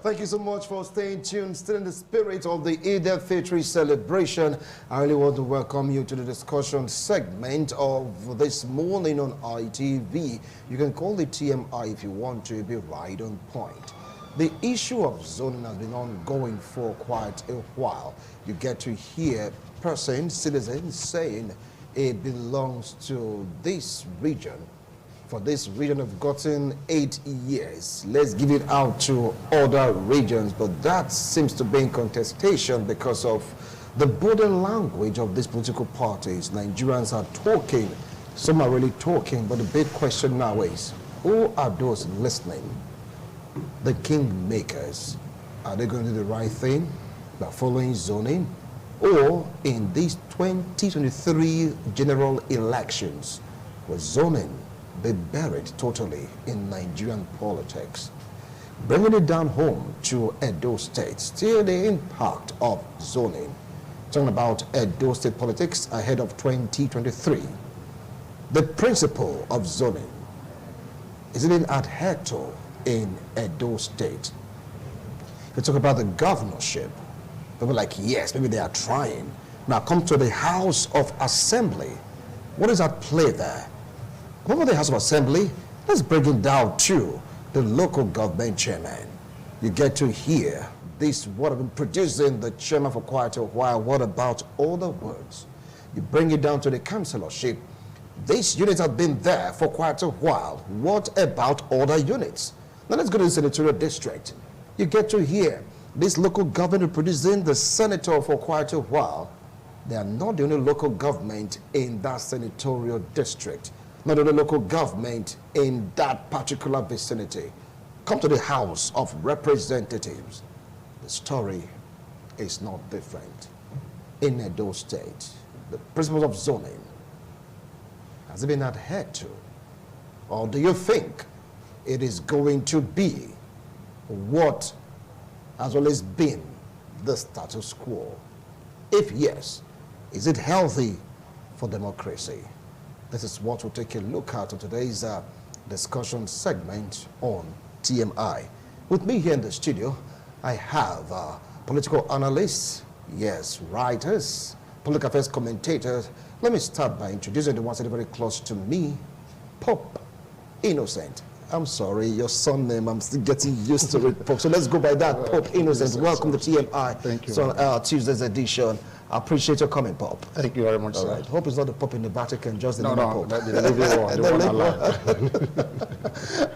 Thank you so much for staying tuned. Still in the spirit of the EDO Victory celebration, I really want to welcome you to the discussion segment of this morning on ITV. You can call it TMI if you want to be right on point. The issue of zoning has been ongoing for quite a while. You get to hear citizens saying it belongs to this region. For this region, have gotten 8 years. Let's give it out to other regions, but that seems to be in contestation because of the body language of these political parties. Nigerians are talking, some are really talking, but the big question now is, who are those listening? The kingmakers. Are they going to do the right thing by following zoning? Or in these 2023 general elections, was zoning be buried totally in Nigerian politics? Bringing it down home to Edo State, still the impact of zoning. Talking about Edo State politics ahead of 2023. The principle of zoning, is it being adhered to in Edo State? We talk about the governorship. People are like, yes, maybe they are trying. Now come to the House of Assembly. What is at play there? Over the House of Assembly, let's break it down to the local government chairman. You get to hear this, what I've been producing the chairman for quite a while. What about all the words? You bring it down to the councillorship. These units have been there for quite a while. What about other units? Now let's go to the senatorial district. You get to hear this local government producing the senator for quite a while. They are not the only local government in that senatorial district. Not only local government in that particular vicinity. Come to the House of Representatives. The story is not different. In Edo State, the principles of zoning, has it been adhered to? Or do you think it is going to be what has always been the status quo? If yes, is it healthy for democracy? This is what we'll take a look at on today's discussion segment on TMI. With me here in the studio, I have political analysts, yes, writers, political affairs commentators. Let me start by introducing the ones that are very close to me. Pope Innocent. I'm sorry, your son name, I'm still getting used to it, Pope. So let's go by that. Pope Innocent, welcome to TMI. Thank you. So Tuesday's edition. I appreciate your coming, Pope. Thank you very much, sir. Right. Hope it's not the Pope in the Vatican, just the Pope. The living one.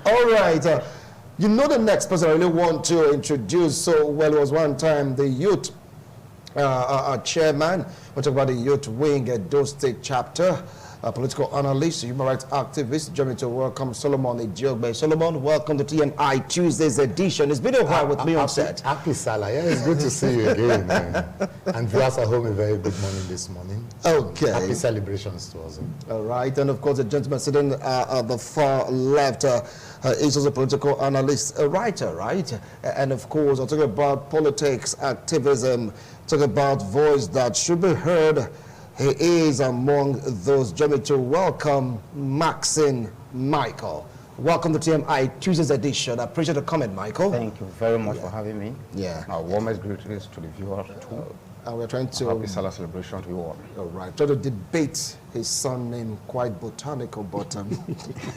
All right. You know the next person I really want to introduce. So, well, it was one time the youth chairman. We're talking about the youth wing at Edo State chapter. A political analyst, human rights activist. Join me to welcome Solomon Ejiogbé. Solomon, welcome to TMI Tuesday's edition. It's been a while with me on set. Happy Salah. Yeah, it's good to see you again, man. And viewers at home, a very good morning this morning. Okay. Happy celebrations to us. All right. And of course, the gentleman sitting at the far left is also a political analyst, a writer, right? And of course, I'm talking about politics, activism, talking about voice that should be heard. He is among those. Join me to welcome Maxine Michael. Welcome to TMI Tuesday's edition. I appreciate the comment, Michael. Thank you very much for having me. Yeah. Our warmest greetings to the viewers too. And we're trying to... Happy Salah celebration to you all. All right. Try to debate his son name, quite botanical, but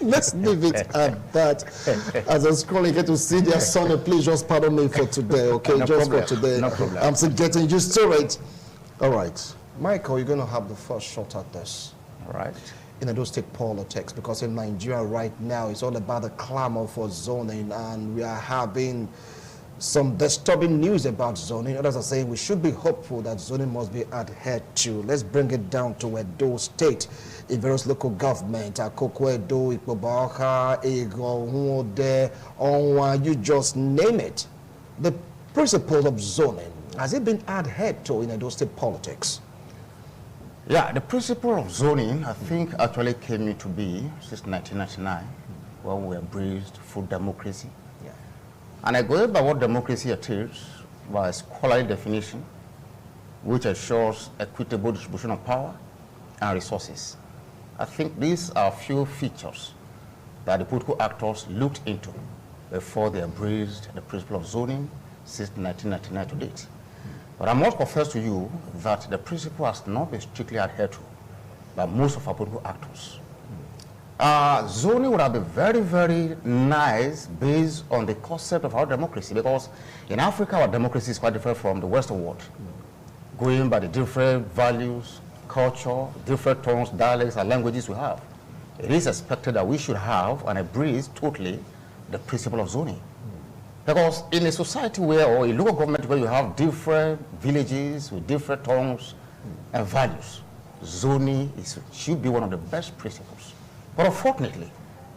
let's leave it at that. As I'm scrolling, get to see their son, please just pardon me for today, okay? No just problem. for today. No problem. I'm still getting used to it. All right. Michael, you're going to have the first shot at this. All right. In Edo State politics, because in Nigeria right now, it's all about the clamor for zoning, and we are having some disturbing news about zoning. Others are saying we should be hopeful that zoning must be adhered to. Let's bring it down to Edo State. In various local government, Akoko Edo, Ikpobaoka, Ego, Nwode, Onwa, you just name it. The principle of zoning, has it been adhered to in Edo State politics? Yeah, the principle of zoning, I think, actually came into being since 1999, when we embraced full democracy. Yeah. And I go by what democracy is by a scholarly definition, which ensures equitable distribution of power and resources. I think these are a few features that the political actors looked into before they embraced the principle of zoning since 1999 to date. But I must confess to you that the principle has not been strictly adhered to by most of our political actors. Zoning would have been very, very nice based on the concept of our democracy, because in Africa, our democracy is quite different from the Western world. Going by the different values, culture, different tones, dialects, and languages we have, it is expected that we should have and embrace totally the principle of zoning. Because in a society where, or a local government where you have different villages with different tongues and values, zoning should be one of the best principles. But unfortunately,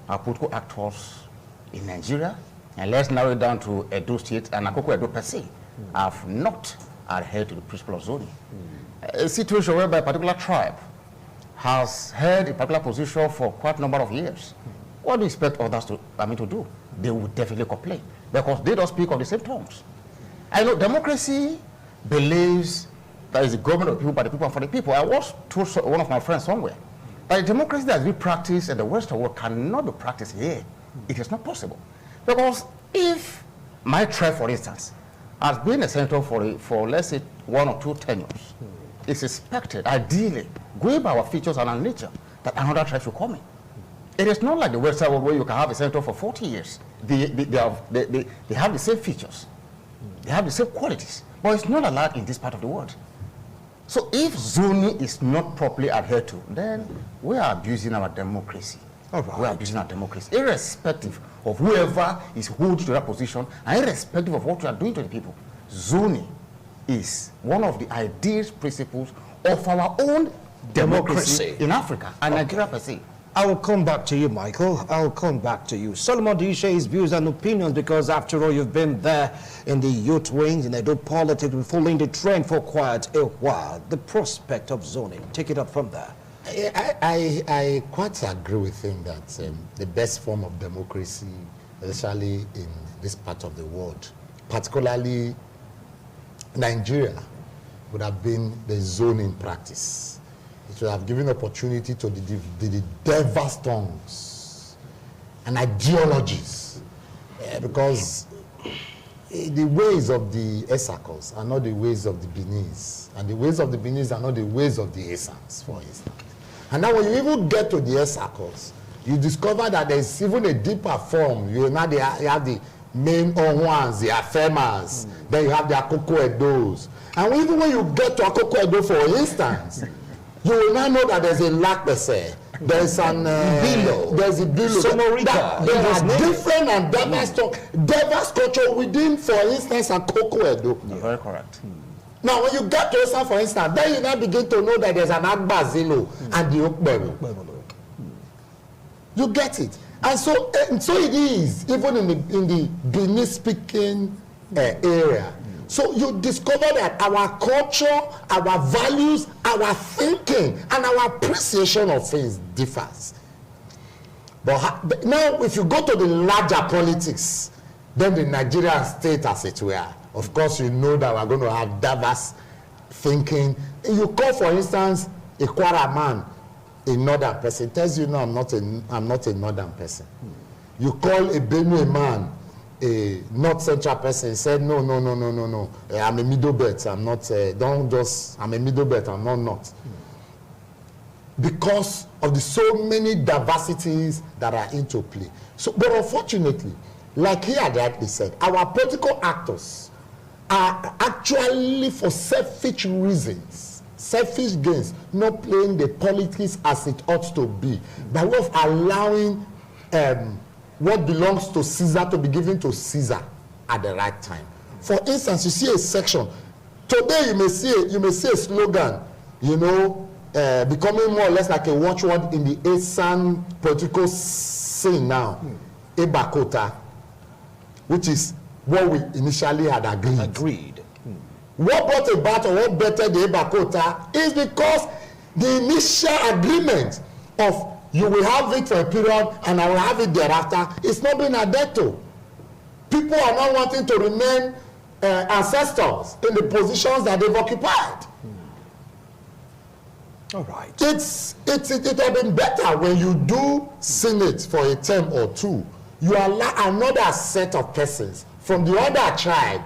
our political actors in Nigeria, and let's narrow it down to Edo State and Akoko Edo per se, have not adhered to the principle of zoning. A situation whereby a particular tribe has held a particular position for quite a number of years. What do you expect others to do? They would definitely complain, because they don't speak of the same tongues. I know democracy believes that it's the government of the people, by the people, and for the people. I was told one of my friends somewhere that the democracy that has been practiced in the Western world cannot be practiced here. It is not possible. Because if my tribe, for instance, has been a senator for let's say 1 or 2 tenures, it's expected, ideally, going by our features and our nature, that another tribe should come in. It is not like the Western world where you can have a senator for 40 years. They have the same features. They have the same qualities. But it's not allowed in this part of the world. So if zoning is not properly adhered to, then we are abusing our democracy. All right. We are abusing our democracy, irrespective of whoever is holding to that position, and irrespective of what we are doing to the people. Zoning is one of the ideal principles of our own democracy in Africa and Nigeria per se. I will come back to you, Michael. I'll come back to you. Solomon, do you share his views and opinions? Because after all, you've been there in the youth wings, in Edo politics, following the trend for quite a while. The prospect of zoning. Take it up from there. I quite agree with him that the best form of democracy, especially in this part of the world, particularly Nigeria, would have been the zoning practice. It would have given opportunity to the diverse tongues and ideologies, because the ways of the Esakos are not the ways of the Benis, and the ways of the Benis are not the ways of the Esans, for instance. And now when you even get to the Esakos, you discover that there's even a deeper form. You have the main Onwans, the Afemas, then you have the Akoko Edos. And even when you get to Akoko Edo, for instance, you will now know that there's a Lakbese, there's an there's a Bilo. There are different and diverse culture within, for instance, Akoko Edo. Very correct. Now, when you get to Osa, for instance, then you now begin to know that there's an Agbazilo and the Okbebo. You get it. And so it is, even in the Benin-speaking area. So you discover that our culture, our values, our thinking, and our appreciation of things differs. But now, if you go to the larger politics, then the Nigerian state, as it were, of course, you know that we're going to have diverse thinking. You call, for instance, a Kwara man a northern person, tells you, no, I'm not a northern person. You call a Benue man a north central person, said, no, I'm a middle belt, I'm not, I'm a middle belt, I'm not north. Because of the so many diversities that are into play. So, but unfortunately, like he had rightly said, our political actors are actually, for selfish reasons, selfish gains, not playing the politics as it ought to be, by way of allowing what belongs to Caesar to be given to Caesar at the right time. For instance, you see a section today, you may see a slogan, you know, becoming more or less like a watchword in the Esan political scene now, Ebakota, which is what we initially had agreed. What brought about, or what bettered the Ebakota, is because the initial agreement of you will have it for a period and I will have it thereafter, it's not been adhered to. People are not wanting to remain ancestors in the positions that they've occupied. All right. It would have been better when you do Senate for a term or two, you allow another set of persons from the other tribe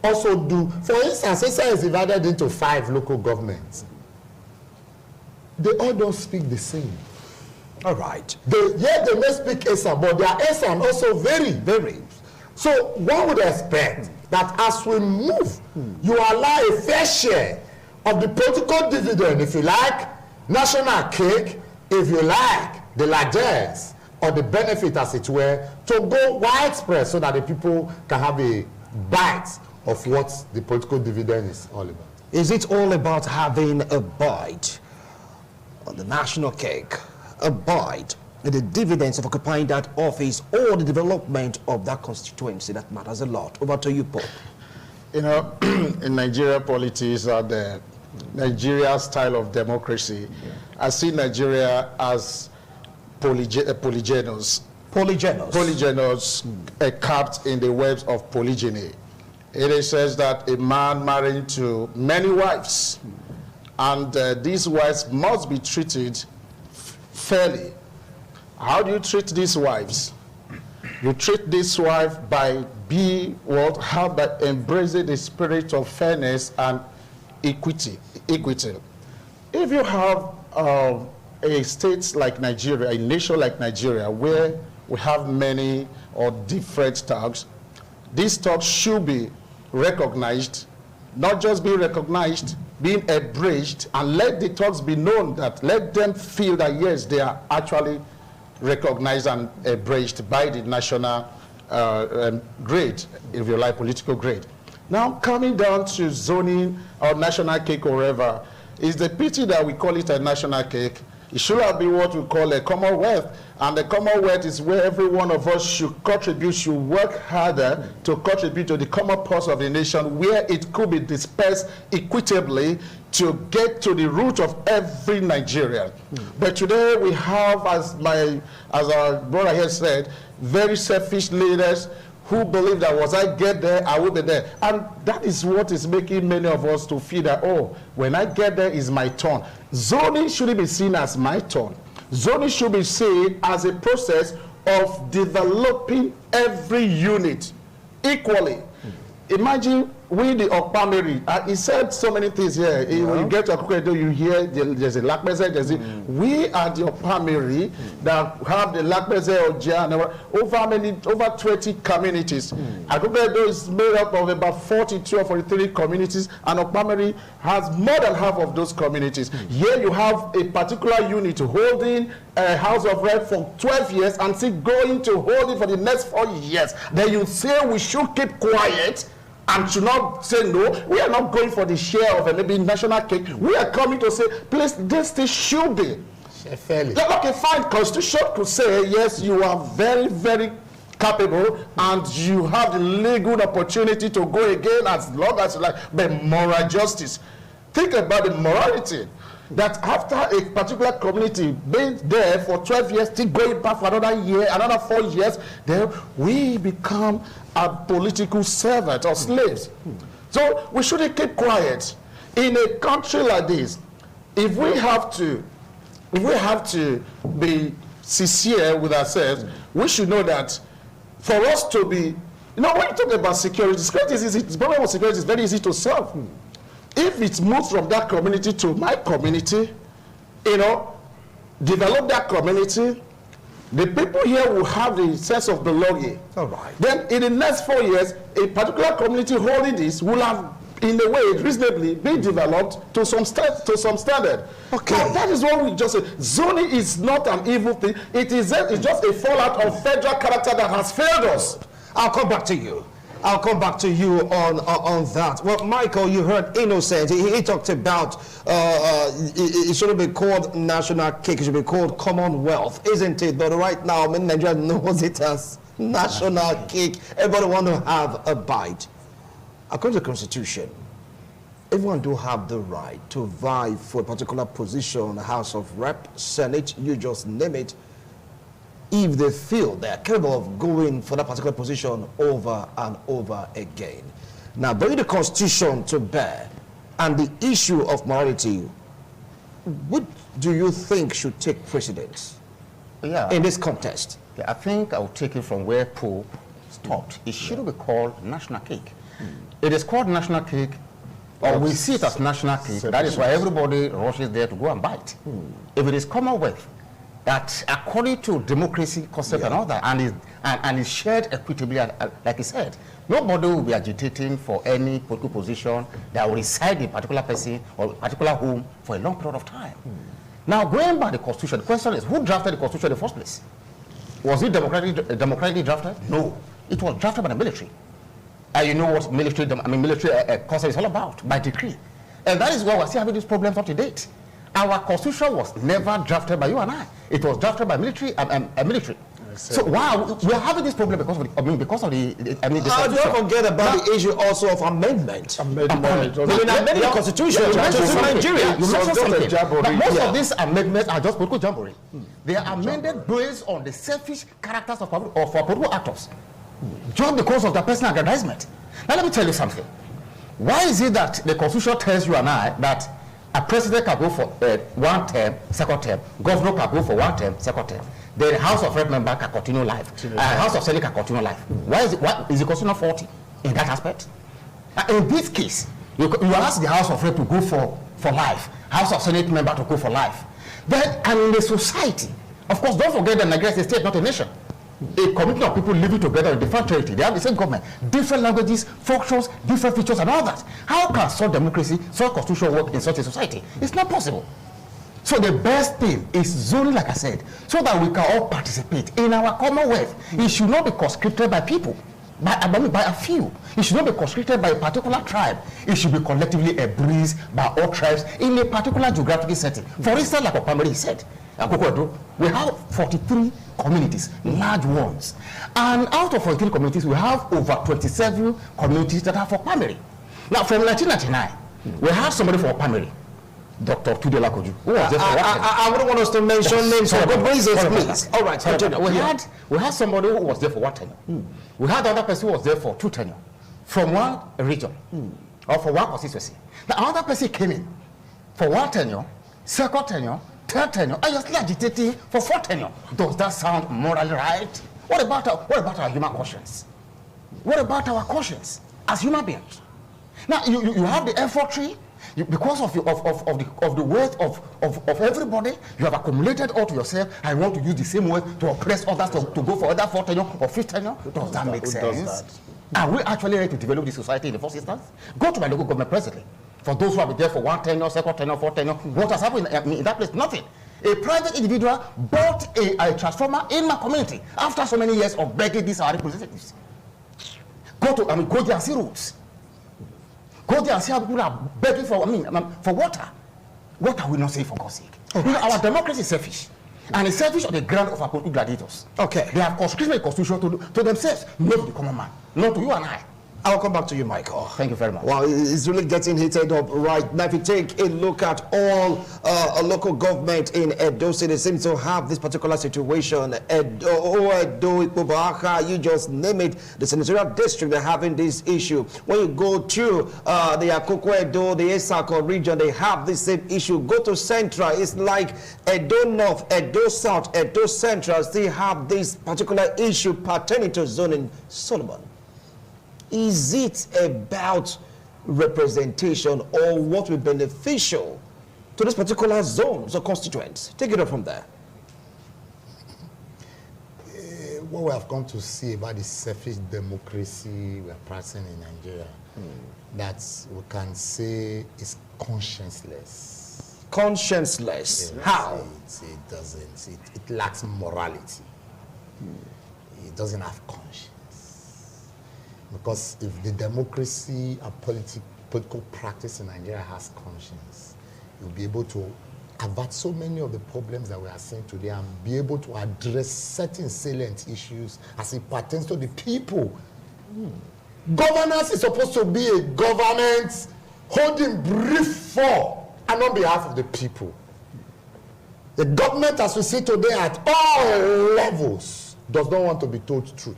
also do. For instance, Esa is divided into 5 local governments. They all don't speak the same. All right. They may speak Esa, but their Esa also vary. So one would expect that as we move, you allow a fair share of the political dividend, if you like, national cake, if you like, the largesse or the benefit, as it were, to go widespread so that the people can have a bite of what the political dividend is all about. Is it all about having a bite on the national cake, a bite in the dividends of occupying that office, or the development of that constituency that matters a lot? Over to you, Paul. You know, in Nigeria politics or the Nigeria style of democracy, I see Nigeria as polygynous, capped in the webs of polygyny. It says that a man married to many wives, and these wives must be treated fairly. How do you treat these wives? You treat this wife by embracing the spirit of fairness and equity. If you have a state like Nigeria, a nation like Nigeria, where we have many or different thugs, these thugs should be recognized, not just be recognized, being embraced, and let the thugs be known, that let them feel that yes, they are actually recognized and embraced by the national grade, if you like, political grade. Now, coming down to zoning or national cake or whatever, it's the pity that we call it a national cake. It should have been what we call a commonwealth. And the commonwealth is where every one of us should contribute, should work harder to contribute to the common purse of the nation, where it could be dispersed equitably to get to the root of every Nigerian. But today we have, as our brother here said, very selfish leaders who believe that once I get there, I will be there. And that is what is making many of us to feel that, oh, when I get there, is my turn. Zoning shouldn't be seen as my turn. Zoning should be seen as a process of developing every unit equally. Imagine we, the Okpamiri, he said so many things here. When you get to Akukedo, you hear there's a Lakpese, we are the Okpamiri that have the Lakpese Ojia, over 20 communities. Akukedo is made up of about 42 or 43 communities, and Okpamiri has more than half of those communities. Here you have a particular unit holding a House of Rep for 12 years and still going to hold it for the next 4 years. Then you say we should keep quiet and should not say no. We are not going for the share of a maybe national cake. We are coming to say, please, this thing should be fairly. Okay, fine. Constitution could say, yes, you are very, very capable and you have the legal opportunity to go again as long as you like. But moral justice. Think about the morality. That after a particular community being there for 12 years, still going back for another year, another 4 years, then we become a political servant or slaves. So we shouldn't keep quiet. In a country like this, if we have to be sincere with ourselves, we should know that for us to be, you know, when you talk about security is easy. The problem with security is very easy to solve. If it moves from that community to my community, you know, develop that community, the people here will have the sense of belonging. All right. Then in the next 4 years, a particular community holding this will have, in a way, reasonably been developed to some standard. Okay. Now, that is what we just say. Zoning is not an evil thing. It's just a fallout of federal character that has failed us. I'll come back to you. I'll come back to you on that. Well, Michael, you heard Innocent. He talked about it shouldn't be called national cake. It should be called Commonwealth, isn't it? But right now, I mean, Nigeria knows it as national cake. Everybody want to have a bite. According to the Constitution, everyone do have the right to vie for a particular position, House of Rep, Senate, you just name it, if they feel they're capable of going for that particular position over and over again. Now, bringing the Constitution to bear and the issue of morality, what do you think should take precedence? in this contest? Yeah, I think I will take it from where Pope stopped. It shouldn't be called national cake. It is called national cake, or we see it as national cake. That is why everybody rushes there to go and buy it. If it is Commonwealth, that according to democracy concept and all that, and is shared equitably, like he said, nobody will be agitating for any political position that will reside in a particular person or a particular home for a long period of time. Now, going by the Constitution, the question is, who drafted the Constitution in the first place? Was it democratically drafted? No. It was drafted by the military. And you know what military concept is all about, by decree. And that is why we're still having these problems up to date. Our Constitution was never drafted by you and I. It was drafted by military. So wow, we are having this problem because of the. How do you forget about the issue also of amendment? Amending the Constitution to Nigeria. You mentioned something. But most of these amendments are just political jamboree. They are amended based on the selfish characters of political actors, just because of their personal aggrandizement. Now let me tell you something. Why is it that the Constitution tells you and I that a president can go for 1 term, 2nd term, governor can go for 1 term, 2nd term, the House of Rep member can continue life, House of Senate can continue life? Why is the Constitution 40 in that aspect? In this case, you ask the House of Rep to go for life, House of Senate member to go for life. Then, and in the society, of course, don't forget that Nigeria is a state, not a nation. A community of people living together in different territory. They have the same government, different languages, functions, different features, and all that. How can such democracy, such constitution work in such a society? It's not possible. So the best thing is zoning, like I said, so that we can all participate in our Commonwealth. It should not be conscripted by people, by a few. It should not be conscripted by a particular tribe. It should be collectively embraced by all tribes in a particular geographical setting. For instance, like Opamari said, we have 43 communities, large ones. And out of 43 communities, we have over 27 communities that are for primary. Now, from 1999, we had somebody for primary, Dr. Tudela Koju, who was there for I wouldn't want us to mention names for good reasons, please. All right, continue. We had somebody who was there for 1 tenure. We had another person who was there for 2 tenure, from one region, or for one constituency. The other person came in for 1 tenure, 2nd tenure, 3rd tenure, and you're still agitating for 4th tenure. Does that sound morally right? What about our human conscience? What about our conscience as human beings? Now you have the infantry. Because of the weight of everybody, you have accumulated all to yourself. I want to use the same weight to oppress others to go for other 4th tenure or 5th tenure. Does that make sense? Are we actually ready to develop this society in the first instance? Go to my local government presently. For those who have been there for 1 tenure, 2nd tenure, 4th tenure, what has happened in that place? Nothing. A private individual bought a transformer in my community after so many years of begging these our representatives. Go there and see roads. Go there and see how people are begging for water. What are we not saying, for God's sake? Right. Our democracy is selfish. And it's selfish on the ground of our political gladiators. Okay. They have conscripted the constitution to themselves, not to the common man, not to you and I. I'll come back to you, Michael. Thank you very much. Well, it's really getting heated up right now. If you take a look at all local government in Edo City, it seems to have this particular situation. Edo, Ikpobaaka, you just name it, the senatorial district, they're having this issue. When you go to the Akoko Edo, the Esako region, they have the same issue. Go to Central, it's like Edo North, Edo South, Edo Central still have this particular issue pertaining to zoning. Solomon, is it about representation or what will be beneficial to this particular zones or constituents? Take it up from there. What we have come to see about the selfish democracy we are practicing in Nigeria, that we can say is conscienceless. Conscienceless? Yes, How? It doesn't. It lacks morality. It doesn't have conscience. Because if the democracy and political practice in Nigeria has conscience, you'll be able to avert so many of the problems that we are seeing today and be able to address certain salient issues as it pertains to the people. Governance is supposed to be a government holding brief for and on behalf of the people. The government, as we see today at all levels, does not want to be told truth.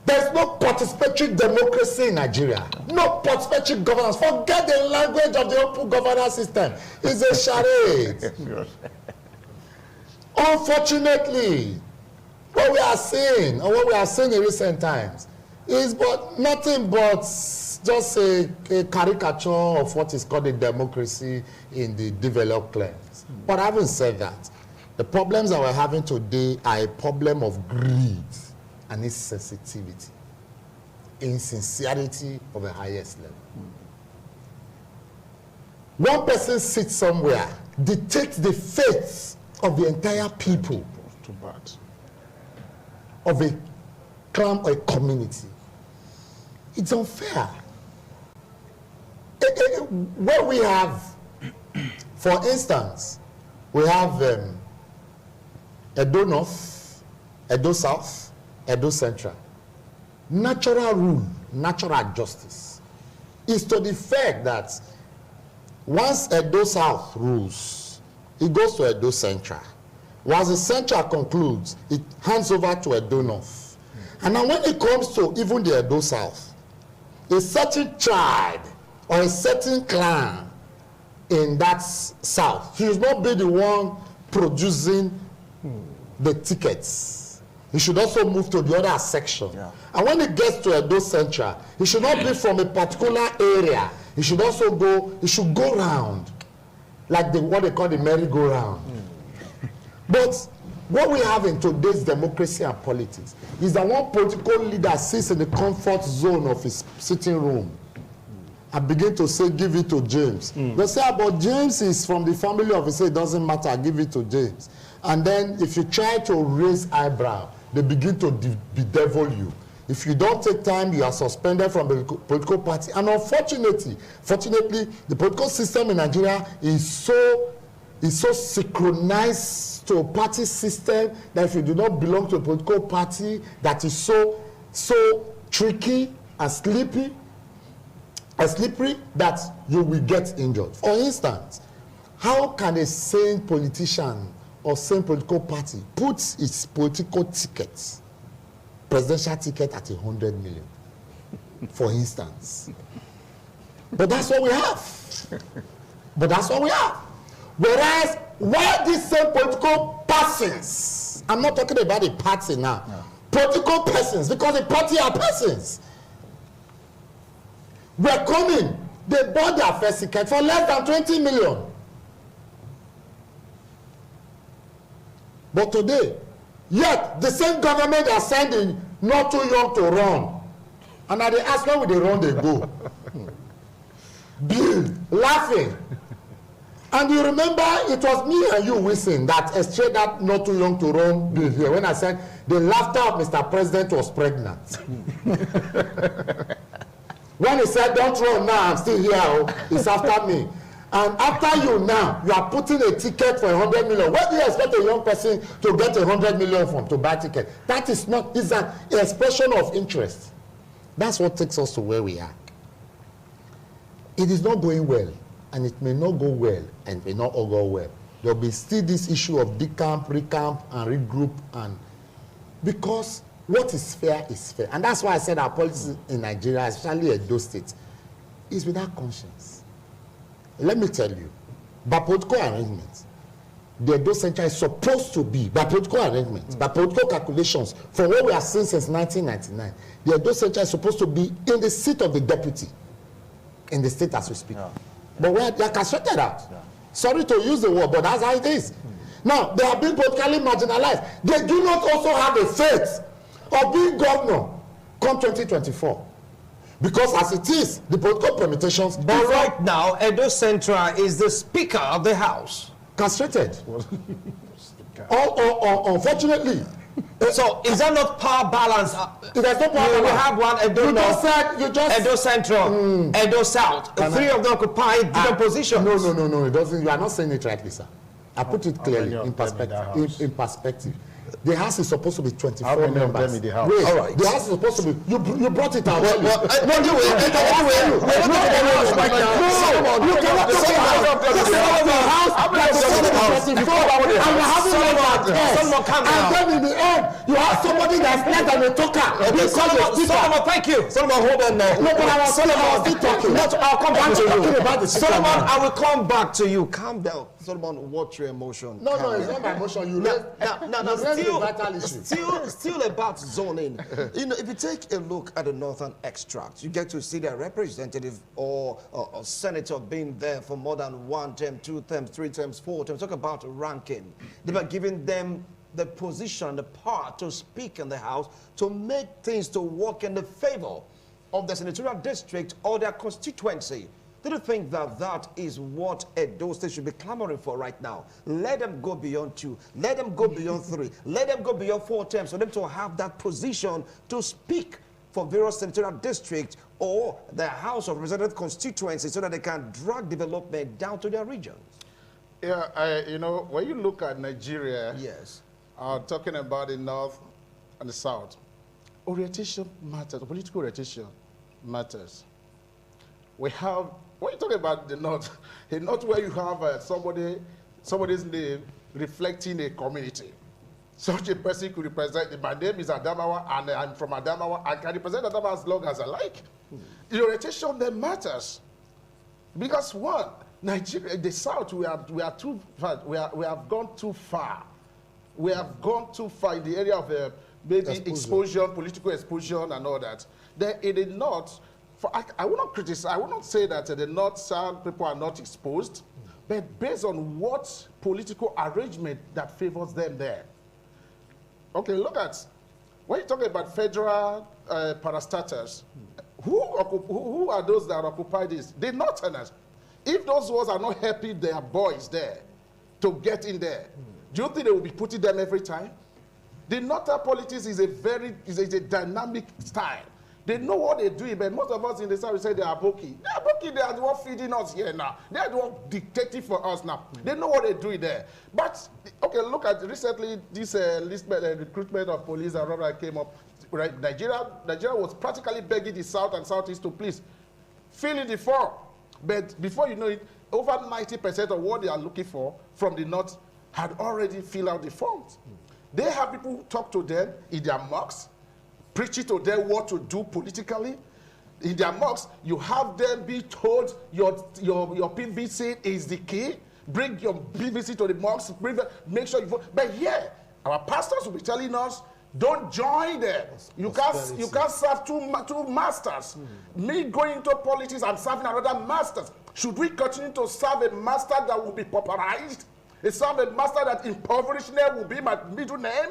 There's no participatory democracy in Nigeria. No participatory governance. Forget the language of the open governance system. It's a charade. Unfortunately, what we are seeing, or what we are seeing in recent times, is but nothing but just a caricature of what is called a democracy in the developed lands. But having said that, the problems that we're having today are a problem of greed and insensitivity, insincerity of the highest level. One person sits somewhere, dictates the fate of the entire people. Too bad. Of a clan or a community. It's unfair. Where we have, for instance, we have Edo North, Edo South, Edo Central. Natural rule, natural justice is to the fact that once Edo South rules, it goes to Edo Central. Once the Central concludes, it hands over to Edo North. And now when it comes to even the Edo South, a certain tribe or a certain clan in that South, he should not be the one producing the tickets. He should also move to the other section. Yeah. And when it gets to Edo Central, he should not be from a particular area. He should also go, he should go round, like what they call the merry-go-round. But what we have in today's democracy and politics is that one political leader sits in the comfort zone of his sitting room and begin to say, give it to James. They say, but James is from the family of, he say, it doesn't matter, give it to James. And then if you try to raise eyebrow, they begin to bedevil you. If you don't take time, you are suspended from the political party. And unfortunately, the political system in Nigeria is so synchronized to a party system that if you do not belong to a political party, that is so tricky and slippery that you will get injured. For instance, how can a sane politician or same political party put its political tickets, presidential ticket, at 100 million, for instance? But that's what we have. Whereas, why these same political persons, I'm not talking about the party now, political persons, because the party are persons, were coming, they bought their first ticket for less than 20 million. But today, yet the same government are sending not too young to run. And at the ask where will they run, they go. Bill, laughing. And you remember, it was me and you whistling that straight that not too young to run bill here. When I said the laughter of Mr. President was pregnant. When he said, don't run now, I'm still here, it's after me. And after you now, you are putting a ticket for 100 million. Where do you expect a young person to get 100 million from to buy a ticket? That is not, it's an expression of interest. That's what takes us to where we are. It is not going well, and it may not go well, and it may not all go well. There will be still this issue of decamp, recamp, and regroup, and because what is fair is fair. And that's why I said our politics in Nigeria, especially Edo State, is without conscience. Let me tell you, by political arrangements, the Edo Central is supposed to be, by political arrangements, by political calculations, from what we have seen since 1999, the Edo Central is supposed to be in the seat of the deputy in the state as we speak. Yeah. But they are castrated out. Yeah. Sorry to use the word, but that's how it is. Now, they have been politically marginalized. They do not also have a faith of being governor come 2024. Because as it is, the political permutations... But right now, Edo Central is the Speaker of the House. Castrated. Unfortunately. So, is that not power balance? There's no power balance. We have one Edo North, Edo Central, Edo South. Three of them occupy different positions. No, it doesn't. You are not saying it rightly, sir. I put it clearly in perspective. The house is supposed to be 24 members. The house? Wait, all right. The house is supposed to be. You brought it out. You cannot talk about the house. And then in the end, you have somebody that's less than a talker. Solomon, thank you. Solomon, hold on now. No, but I was still talking. I'll come back to you. Solomon, I will come back to you. Calm down. Solomon, what's your emotion? No, it's not my emotion. You raised the vital issue. Still about zoning. If you take a look at the Northern Extract, you get to see their representative or senator being there for more than 1 term, 2 terms, 3 terms, 4 terms. Talk about ranking. They were giving them the position, the power to speak in the House, to make things to work in the favor of the senatorial district or their constituency. Do you think that that is what Edo State should be clamoring for right now? Let them go beyond 2, let them go beyond 3, let them go beyond 4 terms for them to have that position to speak for various senatorial districts or the House of Representative constituency so that they can drag development down to their regions. Yeah, when you look at Nigeria, yes, talking about the North and the South, orientation matters, political orientation matters. We have, when you talk about the North where you have somebody's name reflecting a community. Such a person could represent, my name is Adamawa, and I'm from Adamawa. I can represent Adamawa as long as I like. The orientation then matters. Because one, Nigeria, the South, we are too far. We have gone too far. We have gone too far in the area of maybe exposure, political exposure, and all that. Then in the North, I will not criticize. I will not say that the North South people are not exposed, but based on what political arrangement that favors them there. Okay, look at when you talk about federal parastatals. Who are those that occupy this? The Northerners. If those ones are not helping their boys there to get in there, do you think they will be putting them every time? The Northern politics is a dynamic style. They know what they're doing, but most of us in the South, we say they are bookie. They are bookie, they are the one feeding us here now. They are the one dictating for us now. They know what they're doing there. But, okay, look at recently this recruitment of police and rubber came up. Right? Nigeria was practically begging the South and Southeast to please fill in the form. But before you know it, over 90% of what they are looking for from the North had already filled out the forms. They have people who talk to them in their mocks, preaching to them what to do politically. In their mocks, you have them be told your PVC is the key. Bring your PVC to the mocks, make sure you vote. But here, our pastors will be telling us, don't join them. You can't serve two masters. Me going into politics and serving another master. Should we continue to serve a master that will be pauperized? Serve a master that impoverished name will be my middle name?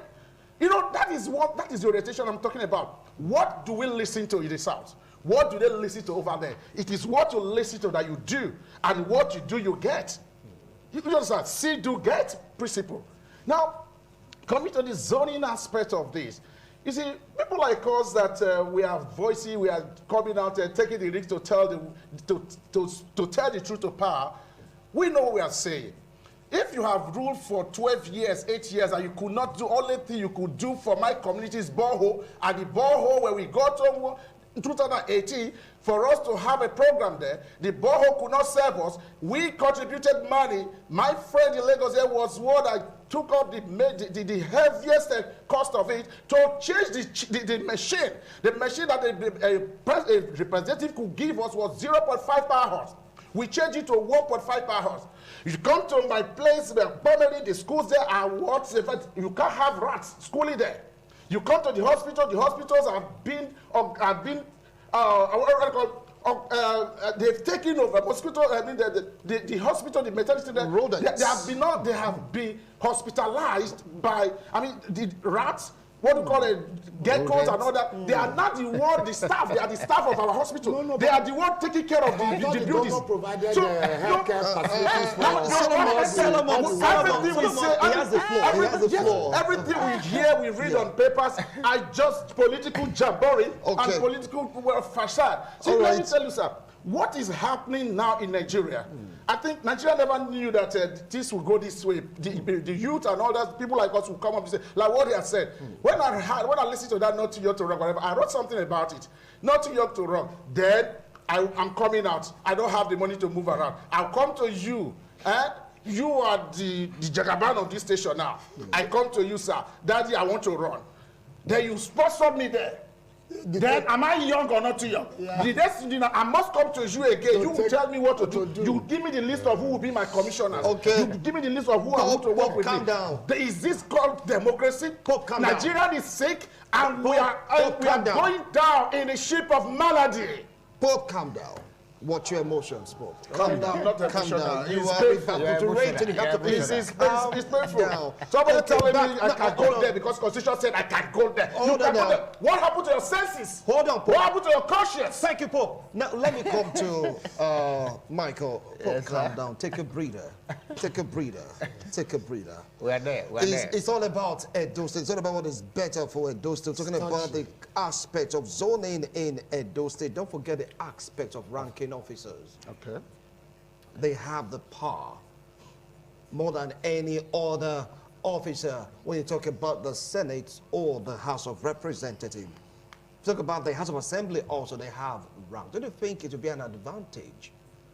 That is the orientation I'm talking about. What do we listen to in the South? What do they listen to over there? It is what you listen to that you do, and what you do, you get. You understand? See, do, get principle. Now, coming to the zoning aspect of this, you see, people like us that we are voicey, we are coming out and taking the risk to tell the truth to power, we know what we are saying. If you have ruled for 12 years, 8 years, and you could not do, only thing you could do for my community's borehole, and the borehole where we got to in 2018, for us to have a program there, the borehole could not serve us. We contributed money. My friend in Lagos here was one that took up the heaviest cost of it to change the machine. The machine that a representative could give us was 0.5 per horse. We changed it to 1.5 per horse. You come to my place where primarily the schools there are what? You can't have rats schooling there. You come to the hospitals have been they've taken over mosquito. I mean the hospital, the maternity, they have been hospitalized by the rats. What do you call it? Geckos and all that. They are not the staff. They are the staff of our hospital. They are the one taking care of the buildings. Provided healthcare facilities for everything we hear, we read on papers, are just political jabbering and political facade. So let me tell you, sir, what is happening now in Nigeria? I think Nigeria never knew that this would go this way. The youth and all that, people like us will come up and say, like what they have said. When I listened to that Not Too Young to Wrong, whatever, I wrote something about it. Not Too Young to Wrong. Then I'm coming out. I don't have the money to move around. I'll come to you. You are the Jagaban of this station now. I come to you, sir. Daddy, I want to run. Then you sponsor me there. Then am I young or not too young? Yeah. The next, I must come to you again. You will tell me what to do. do. You give me the list of who will be my commissioners. Okay. You give me the list of who I want to work with. Calm down. Is this called democracy? Pope, calm down. Nigeria is sick, and we Pope, are calm down. going down in a ship of malady. Pope, calm down. Watch your emotions, Pope. Calm down. Not Calm emotional. down. You It's are painful. recuperating. You have to be It's calm painful. down. Somebody Okay, telling back- me I no, can hold go on. there because Constitution said I can go there. Hold You on can go now. there. What happened to your senses? Hold on, Pope. What happened to your conscience? Thank you, Pope. Now, let me come to Michael. Pope, calm down. Take a breather. Take a breather. Take a breather. We're there. It's all about Edo State. It's all about what is better for Edo State. Talking about the aspect of zoning in Edo State. Don't forget the aspect of ranking officers. Okay. They have the power more than any other officer when you talk about the Senate or the House of Representatives. Talk about the House of Assembly also, they have rank. Don't you think it would be an advantage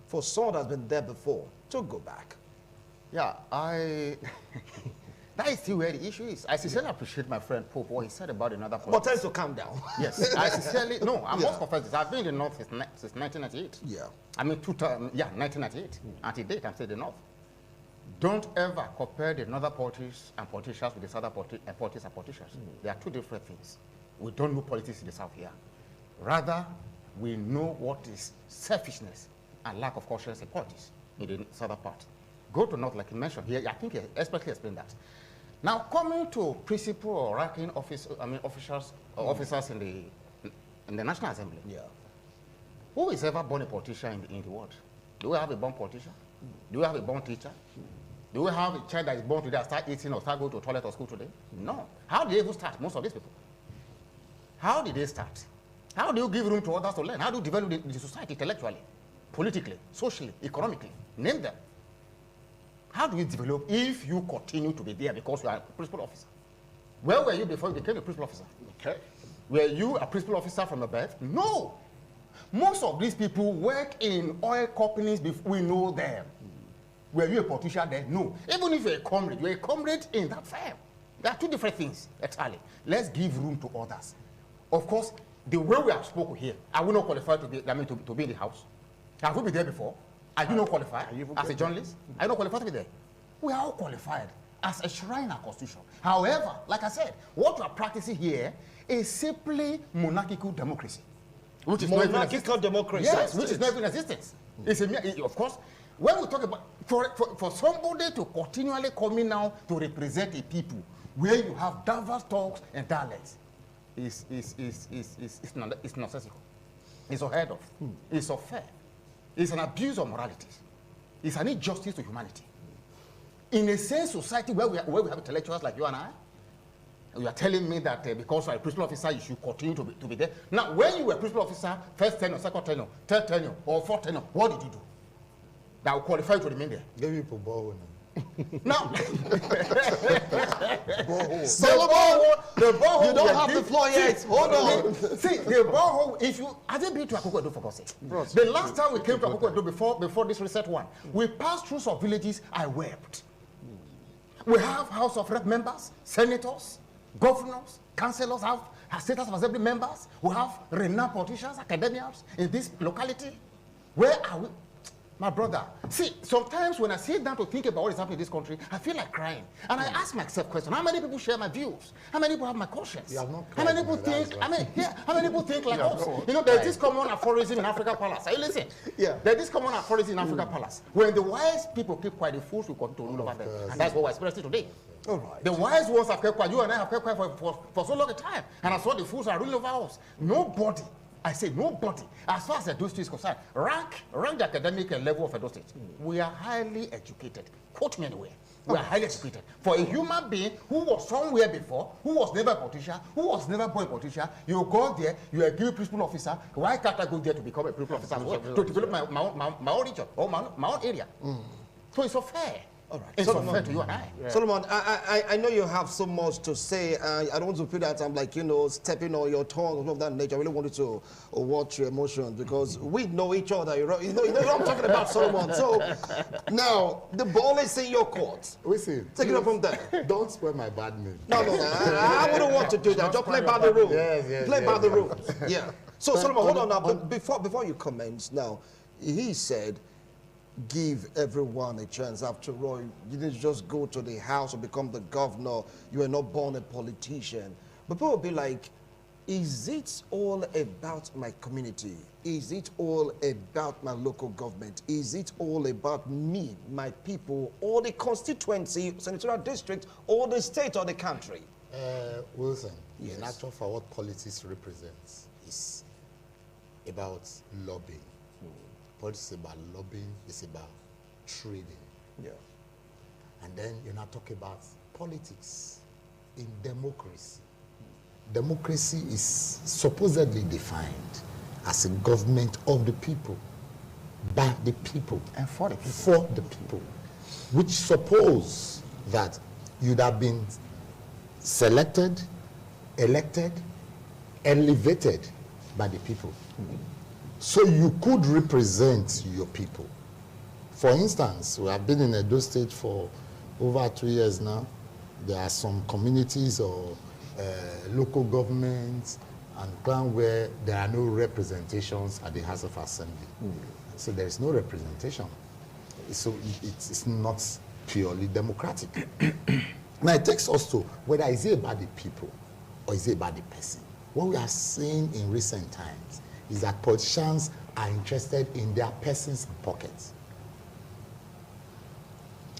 for someone that's been there before to go back? Yeah, that is still where the issue is. I sincerely appreciate my friend Pope, what he said about another point. But tell us to calm down. Yes, I sincerely, no, I Yeah. must confess this. I've been in the North since 1998. Yeah. I mean, 1998. Until date, I'm still in the North. Don't ever compare the Northern parties and politicians with the Southern parties and politicians. They are two different things. We don't know politics in the South here. Rather, we know what is selfishness and lack of conscience in politics in the Southern part. Go to North, like you mentioned here. I think he expertly explained that. Now, coming to principal or ranking officials or officers in the National Assembly. Yeah. Who is ever born a politician in the world? Do we have a born politician? Do we have a born teacher? Do we have a child that is born today and start eating or start going to toilet or school today? No. How did they even start, most of these people? How did they start? How do you give room to others to learn? How do you develop the society intellectually, politically, socially, economically? Name them. How do you develop if you continue to be there because you are a principal officer? Where were you before you became a principal officer? Okay. Were you a principal officer from your birth? No. Most of these people work in oil companies before we know them. Were you a politician then? No. Even if you're a comrade in that firm. There are two different things, entirely. Let's give room to others. Of course, the way we have spoken here, are we not qualified to be, to be in the House? Have we been there before? Are you not qualified as a journalist? Are you not qualified to be there? We are all qualified as a shrine in our constitution. However, like I said, what we are practicing here is simply monarchical democracy. Which is Monarchical democracy. Yes, which is not even in existence. It's of course, when we talk about, for somebody to continually come in now to represent a people where you have diverse talks and dialects, is nonsensical. It's unheard of. It's unfair. It's an abuse of morality. It's an injustice to humanity. In a sane society where we have intellectuals like you and I, you are telling me that because you are a principal officer, you should continue to be there. Now, when you were a principal officer, first tenure, second tenure, third tenure, or fourth tenure, what did you do that will qualify you to remain there? Give people borrowing. Now, The borehole. You don't have the floor yet. Hold on. See, the borehole, if you, have you been to Akoko Edo for God's sake? The last time we came to Akoko Edo before this reset one, we passed through some villages, I wept. We have House of Rep members, senators, governors, councillors, have state House of Assembly members. We have renowned politicians, academics in this locality. Where are we? My brother, see, sometimes when I sit down to think about what is happening in this country, I feel like crying. And I ask myself questions. How many people share my views? How many people have my conscience? You have not How many people cried, think, right? how many people think like us? You know, there's this common aphorism in Africa Palace. Are you listening? Yeah. There's this common aphorism in Africa Palace. When the wise people keep quiet, the fools will continue to rule over them. And that's what we're experiencing today. All right. The wise ones have kept quiet. You and I have kept quiet for so long a time. And I saw the fools are ruling over us. Nobody, I say nobody, as far as Edo State is concerned, rank the academic level of Edo State. We are highly educated. Quote me anywhere. We are highly educated. For a human being who was somewhere before, who was never a politician, who was never born a politician, you go there, you are given principal officer. Why can't I go there to become a principal officer as well? To develop my own region or my own area. So it's so fair. All right. It's Solomon, unfair to you and I. Yeah. Solomon, I know you have so much to say. I don't want to feel that I'm like, stepping on your tongue of that nature. I really wanted to watch your emotions because we know each other. You know what I'm talking about, Solomon. So now the ball is in your court. Listen, Take it up from there. Don't spoil my bad name. No, I wouldn't want to do that. Just play by the rules. Yes, Play by yes, the yes. rules. Yeah. So Solomon, hold on now. But before you comment now, he said, give everyone a chance. After all, you didn't just go to the house or become the governor. You were not born a politician. But people will be like, is it all about my community? Is it all about my local government? Is it all about me, my people, or the constituency, senatorial district, or the state or the country? Wilson, Yes. in actual for what politics represents is about lobbying. Politics is about lobbying, it's about trading. Yeah. And then you're not talking about politics in democracy. Democracy is supposedly defined as a government of the people, by the people, And for the people. for the people, which suppose that you'd have been selected, elected, elevated by the people. So you could represent your people. For instance, we have been in Edo State for over 2 years now. There are some communities or local governments and plan where there are no representations at the House of Assembly. So there is no representation. So it's not purely democratic. Now it takes us to whether is it about the people or is it about the person. What we are seeing in recent times is that politicians are interested in their persons and pockets.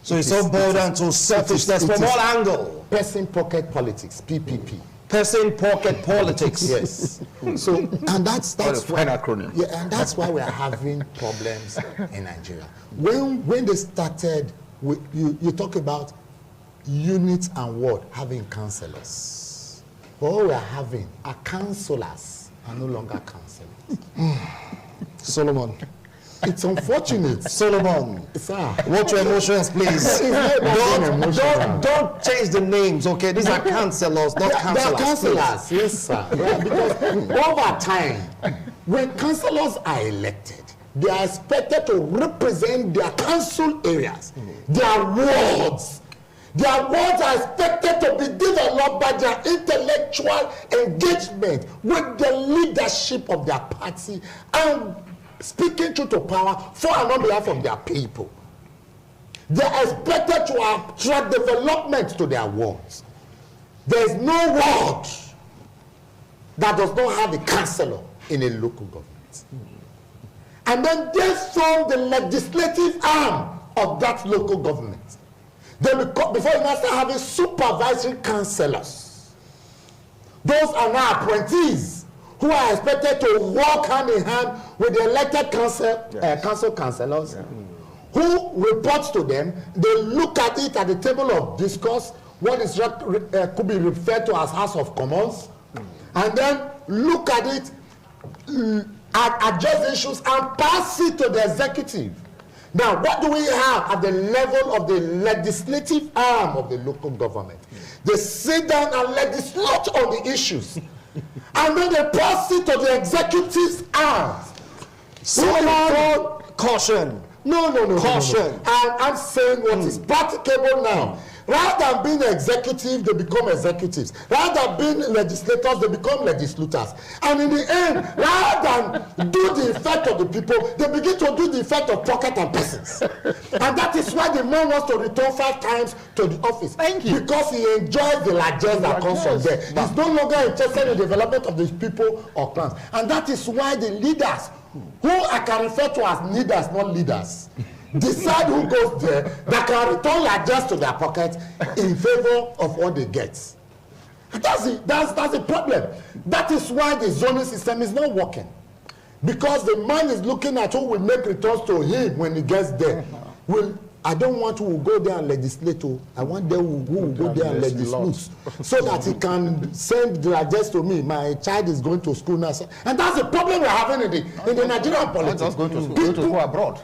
So it's all boiled down to selfishness from all angles. Person pocket politics, PPP. Person pocket politics. Yes. So, and that's What a why, fine acronym. yeah, and that's why we are having problems in Nigeria. When they started, you talk about units and what having councillors. What we are having are councillors are no longer councillors. Solomon. It's unfortunate. Solomon. Sir. Watch your emotions, please. Don't change the names, okay? These are councillors, not They are councillors. councillors, yes, sir. Right? Because over time, when councillors are elected, they are expected to represent their council areas, their wards. Their wards are expected to be developed by their intellectual engagement with the leadership of their party and speaking truth to power for and on behalf of their people. They are expected to attract development to their wards. There is no ward that does not have a councillor in a local government. And then they form the legislative arm of that local government. Before you now start having supervisory councillors. Those are now appointees who are expected to work hand in hand with the elected councillors who reports to them. They look at it at the table of discourse, what is could be referred to as House of Commons, and then look at it, adjust issues and pass it to the executive. Now, what do we have at the level of the legislative arm of the local government? They sit down and legislate on the issues. And then they pass it to the executive's arm. Solomon, caution. No. Caution. I'm saying what is practicable now. Rather than being executive, they become executives. Rather than being legislators, they become legislators. And in the end, rather than do the effect of the people, they begin to do the effect of pocket and persons. And that is why the man wants to return 5 times to the office. Thank you. Because he enjoys the largesse that comes from there. He's no longer interested in the development of the people or clans. And that is why the leaders, who I can refer to as leaders, not leaders, decide who goes there that can return largesse to their pocket in favor of what they get. That's the problem. That is why the zoning system is not working. Because the man is looking at who will make returns to him when he gets there. I don't want who will go there and legislate. I want them who will go there and legislate so that he can send the largesse to me. My child is going to school now. And that's the problem we're having in the Nigerian politics. Just going to school abroad.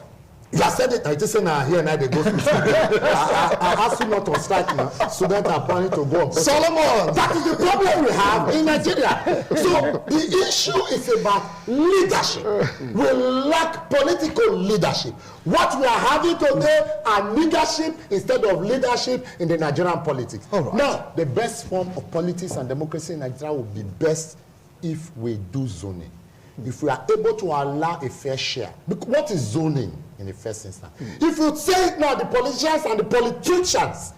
You have said it. I just say now here now they go. I ask you not to strike now. Students are planning to go on. Solomon, that is the problem we have in Nigeria. So the issue is about leadership. We lack political leadership. What we are having today are leadership instead of leadership in the Nigerian politics. Right. Now, the best form of politics and democracy in Nigeria would be best if we do zoning. If we are able to allow a fair share. What is zoning in the first instance? If you say it now, the politicians and the politicians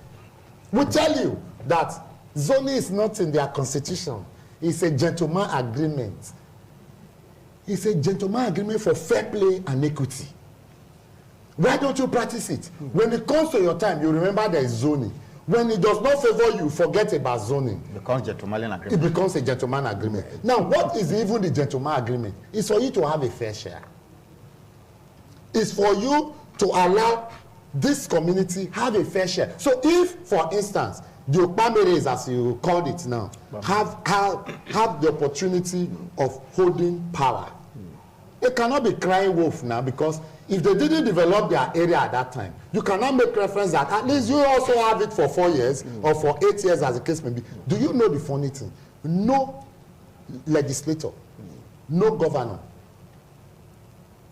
will tell you that zoning is not in their constitution. It's a gentleman agreement. It's a gentleman agreement for fair play and equity. Why don't you practice it? When it comes to your time, you remember there is zoning. When it does not favor you, forget about zoning. It becomes gentleman agreement. It becomes a gentleman agreement. Now, what is even the gentleman agreement? It's for you to have a fair share. It's for you to allow this community have a fair share. So if, for instance, the Okpameres, as you called it now, have the opportunity of holding power, they cannot be crying wolf now, because if they didn't develop their area at that time, you cannot make reference that at least you also have it for 4 years or for 8 years, as the case may be. Do you know the funny thing? No legislator, no governor,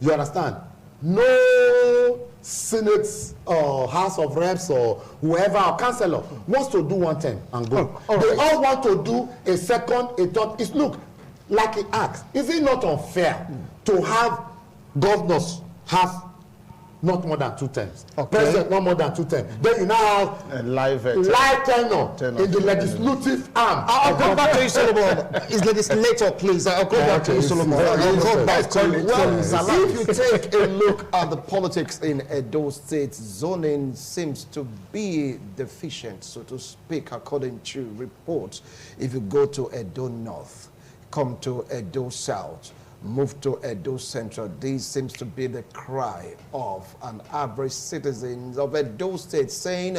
you understand? No Senate or House of Reps or whoever or councillor wants to do one term and go. They all want to do a second, a third. It's, look, like he asks, is it not unfair to have governors have not more than 2 terms, president not more than 2 terms? Then you now have live tenure in the legislative arm. I'll come back to you, Solomon. Is legislator, please. I'll come back to you, Solomon. I'll come back to you. Well, if you take a look at the politics in Edo State, zoning seems to be deficient, so to speak, according to reports. If you go to Edo North, come to Edo South, move to Edo Central, this seems to be the cry of an average citizen of Edo State, saying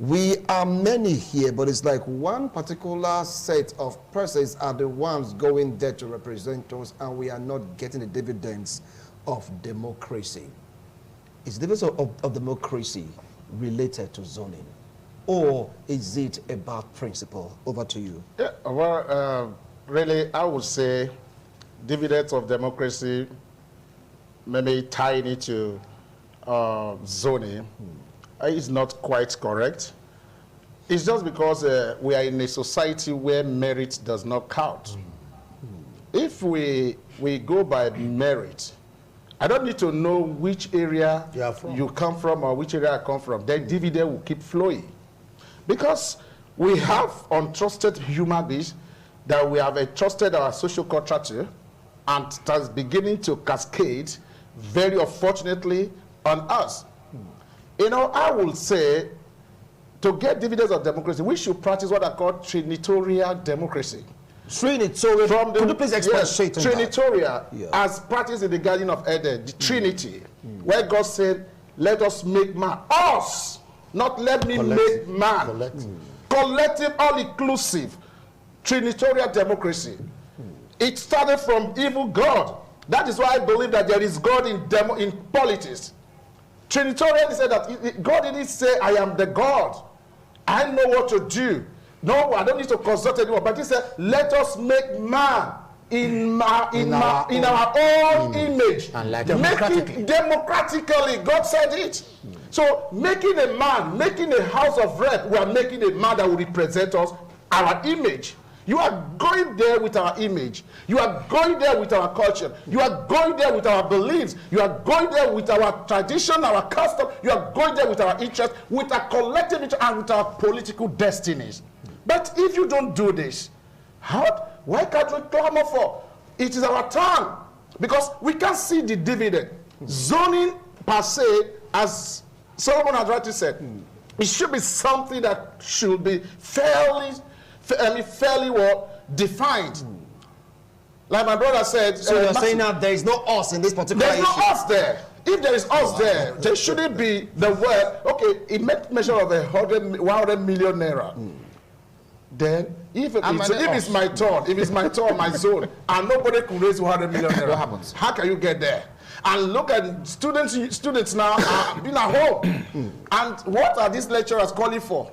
we are many here, but it's like one particular set of persons are the ones going there to represent us, and we are not getting the dividends of democracy. Is the dividends of democracy related to zoning, or is it about principle? Over to you. Yeah, well, really, I would say dividends of democracy, maybe tying it to zoning, is not quite correct. It's just because we are in a society where merit does not count. If we go by merit, I don't need to know which area you come from or which area I come from. Then dividend will keep flowing. Because we have untrusted human beings that we have entrusted our social contract to, and that's beginning to cascade, very unfortunately, on us. You know, I will say, to get dividends of democracy, we should practice what I call trinitorial democracy. Trinitorial? Could you please explain? Trinitorial, as practiced in the Garden of Eden, the Trinity, where God said, let us make man. Us, not let me make man. Collective, all-inclusive, trinitorial democracy. It started from evil God. That is why I believe that there is God in politics. Trinitarian said that God didn't say, I am the God. I know what to do. No, I don't need to consult anyone. But he said, let us make man in our own image. And like democratically. God said it. So making a man, making a house of rep, we are making a man that will represent us, our image. You are going there with our image. You are going there with our culture. You are going there with our beliefs. You are going there with our tradition, our custom. You are going there with our interests, with our collective interest, and with our political destinies. But if you don't do this, why can't we clamor for? It is our turn. Because we can't see the dividend. Zoning per se, as Solomon has rightly said, it should be something that should be fairly well defined. Like my brother said. So you're saying that there is no us in this particular issue? There's no us there. If there is us there, there shouldn't be the word. Okay, it made mention of 100 million naira. Then If it's my turn, my zone, and nobody could raise 100 million naira, what happens? How can you get there? And look at students now are being at home. And what are these lecturers calling for?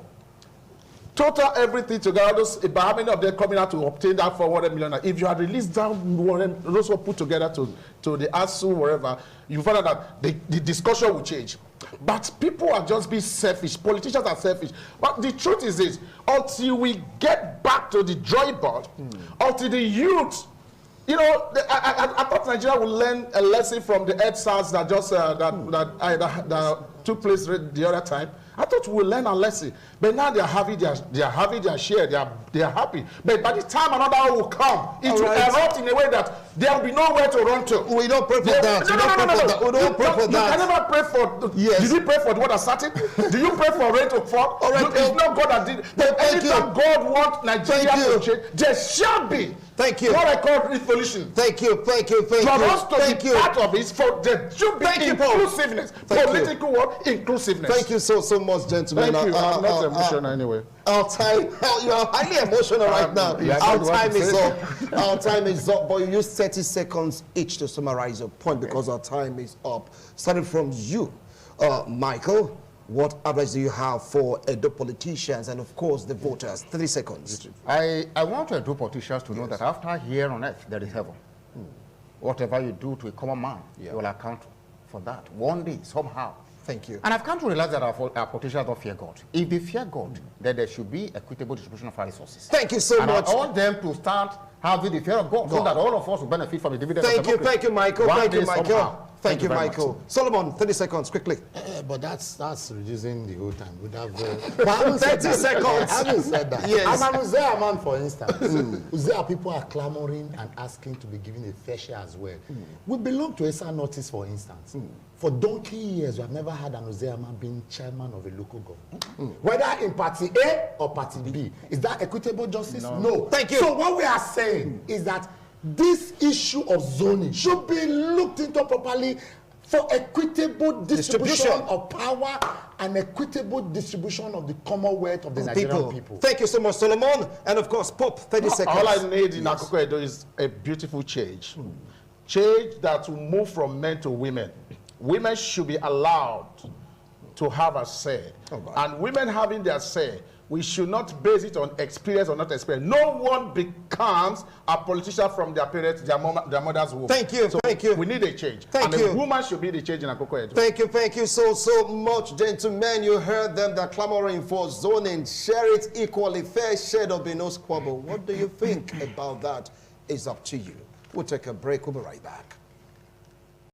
Total everything together, about how many of them coming out to obtain that for 100 million. If you had released down those were put together to the ASU, wherever, you find out that the discussion will change. But people are just being selfish. Politicians are selfish. But the truth is this, until we get back to the drawing board, until the youth, you know, I thought Nigeria would learn a lesson from the EdSARS that just that took place the other time. I thought we would learn a lesson, but now they are having their share. They are happy. But by the time another one will come, it will erupt in a way that there will be nowhere to run to. We don't pray for that. No. We don't pray for that. You can never pray for. Yes. Did you pray for the one that started? Do you pray for rain to fall? All right. It's not God that did. But every time God wants Nigeria to change, there shall be. Thank you. What I call revolution. Thank you. For us to be part of it, for there should be inclusiveness. Political work, inclusiveness. Thank you so much, gentlemen. Thank you. I'm not emotional anyway. Our time, you are highly emotional right now. Our time is up. Our time is up, but you use 30 seconds each to summarize your point because our time is up. Starting from you, Michael, what advice do you have for Edo politicians and, of course, the voters? 30 seconds. I want Edo politicians to know that after here on earth, there is heaven. Whatever you do to a common man, you will account for that. One day, somehow. Thank you. And I've come to realize that our politicians don't fear God. If they fear God, then there should be equitable distribution of our resources. Thank you so much. I want them to start having the fear of God, so that all of us will benefit from the dividends. Thank you, Michael. Thank you, Michael. Somehow. Thank you, Michael. Solomon, 30 seconds, quickly. But that's reducing the whole time. Would have 30 seconds. I haven't said that. Yes. I'm an Uzziah man, for instance. Uzziah people are clamoring and asking to be given a fair share as well. We belong to Esa Notice, for instance. For donkey years, we have never had an Uzziah man being chairman of a local government. Whether in party A or party B. Is that equitable justice? No. Thank you. So what we are saying is that this issue of zoning should be looked into properly for equitable distribution of power and equitable distribution of the commonwealth of the Nigerian people. Thank you so much, Solomon. And of course, Pope, 30 seconds. All I need in Akoko Edo is a beautiful change. Change that will move from men to women. Women should be allowed to have a say. And women having their say, we should not base it on experience or not experience. No one becomes a politician from their parents, their mother's womb. Thank you, thank you. We need a change. Thank you. A woman should be the change in Akoko Edo. Thank you so much, gentlemen. You heard them, they're clamoring for zoning. Share it equally, fair share, there'll be no squabble. What do you think about that? It's up to you. We'll take a break, we'll be right back.